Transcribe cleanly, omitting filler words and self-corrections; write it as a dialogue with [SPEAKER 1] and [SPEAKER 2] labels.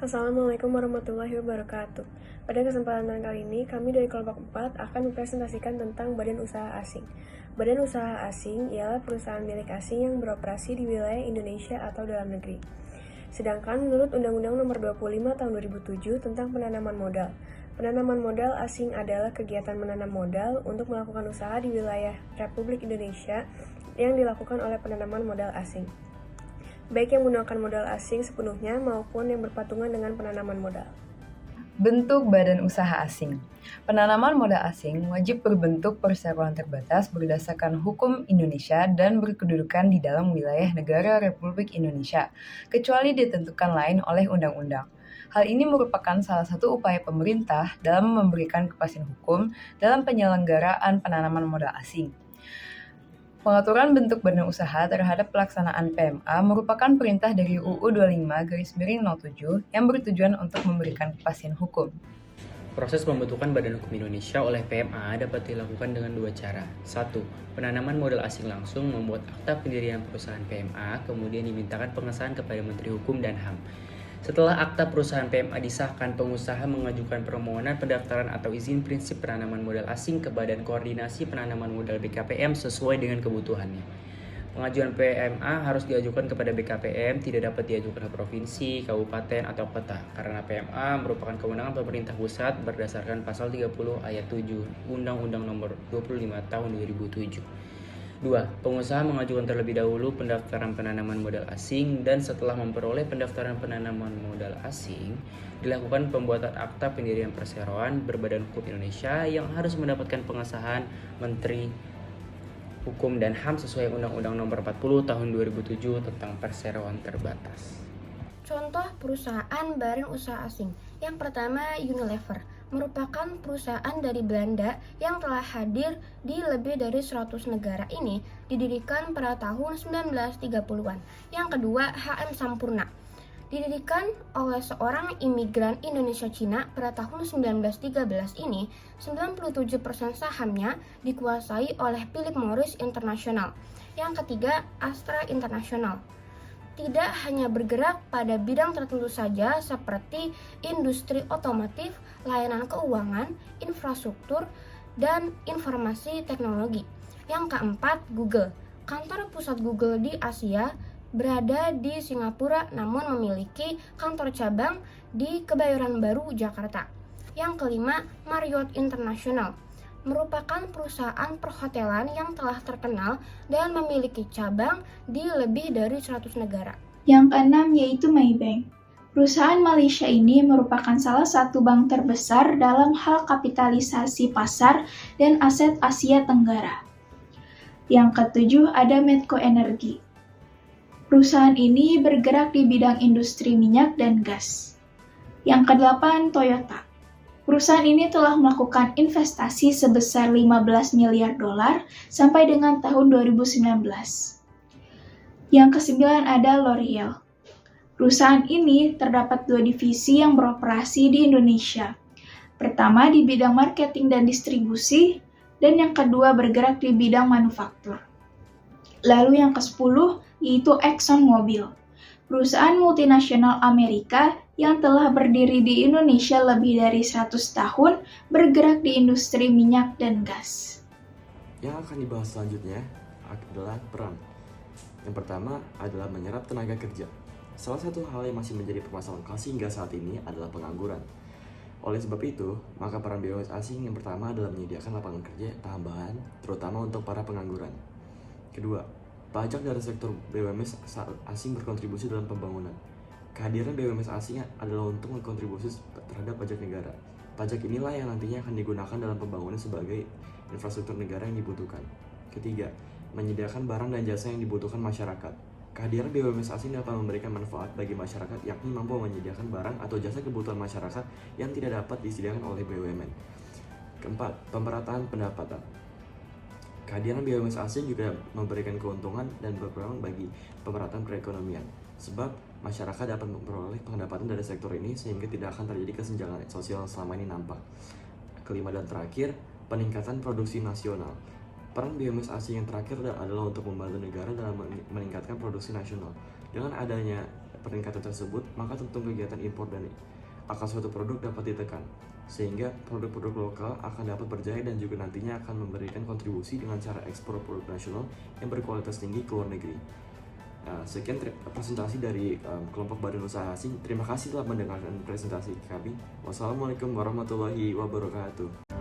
[SPEAKER 1] Assalamualaikum warahmatullahi wabarakatuh. Pada kesempatan kali ini, kami dari kelompok 4 akan mempresentasikan tentang Badan Usaha Asing. Badan Usaha Asing ialah perusahaan milik asing yang beroperasi di wilayah Indonesia atau dalam negeri. Sedangkan menurut Undang-Undang Nomor 25 Tahun 2007 tentang penanaman modal, penanaman modal asing adalah kegiatan menanam modal untuk melakukan usaha di wilayah Republik Indonesia yang dilakukan oleh penanaman modal asing, baik yang menggunakan modal asing sepenuhnya maupun yang berpatungan dengan penanaman modal.
[SPEAKER 2] Bentuk badan usaha asing. Penanaman modal asing wajib berbentuk perseroan terbatas berdasarkan hukum Indonesia dan berkedudukan di dalam wilayah negara Republik Indonesia, kecuali ditentukan lain oleh undang-undang. Hal ini merupakan salah satu upaya pemerintah dalam memberikan kepastian hukum dalam penyelenggaraan penanaman modal asing. Pengaturan bentuk badan usaha terhadap pelaksanaan PMA merupakan perintah dari UU 25/07 yang bertujuan untuk memberikan kepastian hukum.
[SPEAKER 3] Proses pembentukan Badan Hukum Indonesia oleh PMA dapat dilakukan dengan dua cara. 1. Penanaman modal asing langsung membuat akta pendirian perusahaan PMA, kemudian dimintakan pengesahan kepada Menteri Hukum dan HAM. Setelah akta perusahaan PMA disahkan, pengusaha mengajukan permohonan pendaftaran atau izin prinsip penanaman modal asing ke Badan Koordinasi Penanaman Modal BKPM sesuai dengan kebutuhannya. Pengajuan PMA harus diajukan kepada BKPM, tidak dapat diajukan ke provinsi, kabupaten, atau kota, karena PMA merupakan kewenangan pemerintah pusat berdasarkan pasal 30 ayat 7 Undang-Undang Nomor 25 Tahun 2007. 2. Pengusaha mengajukan terlebih dahulu pendaftaran penanaman modal asing dan setelah memperoleh pendaftaran penanaman modal asing, dilakukan pembuatan akta pendirian perseroan berbadan hukum Indonesia yang harus mendapatkan pengesahan Menteri Hukum dan HAM sesuai Undang-Undang Nomor 40 Tahun 2007 tentang perseroan terbatas.
[SPEAKER 4] Contoh perusahaan barang usaha asing. Yang pertama, Unilever merupakan perusahaan dari Belanda yang telah hadir di lebih dari 100 negara. Ini didirikan pada tahun 1930-an. Yang kedua, HM Sampurna didirikan oleh seorang imigran Indonesia-Cina pada tahun 1913. Ini 97% sahamnya dikuasai oleh Philip Morris International. Yang ketiga, Astra International tidak hanya bergerak pada bidang tertentu saja seperti industri otomotif, layanan keuangan, infrastruktur, dan informasi teknologi. Yang keempat, Google. Kantor pusat Google di Asia berada di Singapura namun memiliki kantor cabang di Kebayoran Baru, Jakarta. Yang kelima, Marriott International merupakan perusahaan perhotelan yang telah terkenal dan memiliki cabang di lebih dari 100 negara.
[SPEAKER 5] Yang keenam yaitu Maybank. Perusahaan Malaysia ini merupakan salah satu bank terbesar dalam hal kapitalisasi pasar dan aset Asia Tenggara. Yang ketujuh ada Medco Energi. Perusahaan ini bergerak di bidang industri minyak dan gas. Yang kedelapan Toyota. Perusahaan ini telah melakukan investasi sebesar 15 miliar dolar sampai dengan tahun 2019. Yang kesembilan ada L'Oreal. Perusahaan ini terdapat dua divisi yang beroperasi di Indonesia. Pertama di bidang marketing dan distribusi, dan yang kedua bergerak di bidang manufaktur. Lalu yang ke-10 yaitu ExxonMobil. Perusahaan multinasional Amerika yang telah berdiri di Indonesia lebih dari 100 tahun bergerak di industri minyak dan gas.
[SPEAKER 6] Yang akan dibahas selanjutnya adalah peran. Yang pertama adalah menyerap tenaga kerja. Salah satu hal yang masih menjadi permasalahan kelas hingga saat ini adalah pengangguran. Oleh sebab itu, maka peran BUMN asing yang pertama adalah menyediakan lapangan kerja tambahan, terutama untuk para pengangguran. Kedua, pajak dari sektor BUMN asing berkontribusi dalam pembangunan. Kehadiran BUMN asing adalah untuk berkontribusi terhadap pajak negara. Pajak inilah yang nantinya akan digunakan dalam pembangunan sebagai infrastruktur negara yang dibutuhkan. Ketiga, menyediakan barang dan jasa yang dibutuhkan masyarakat. Kehadiran BUMN asing dapat memberikan manfaat bagi masyarakat, yakni mampu menyediakan barang atau jasa kebutuhan masyarakat yang tidak dapat disediakan oleh BUMN. Keempat, pemerataan pendapatan. Kehadiran BUMN asing juga memberikan keuntungan dan berperan bagi pemerataan perekonomian, sebab masyarakat dapat memperoleh pendapatan dari sektor ini sehingga tidak akan terjadi kesenjangan sosial selama ini nampak. Kelima dan terakhir, peningkatan produksi nasional. Peran BUMN asing yang terakhir adalah untuk membantu negara dalam meningkatkan produksi nasional. Dengan adanya peningkatan tersebut, maka tentu kegiatan impor dan akan suatu produk dapat ditekan, sehingga produk-produk lokal akan dapat berjaya dan juga nantinya akan memberikan kontribusi dengan cara ekspor produk nasional yang berkualitas tinggi ke luar negeri. Sekian presentasi dari kelompok badan usaha asing. Terima kasih telah mendengarkan presentasi kami. Wassalamualaikum warahmatullahi wabarakatuh.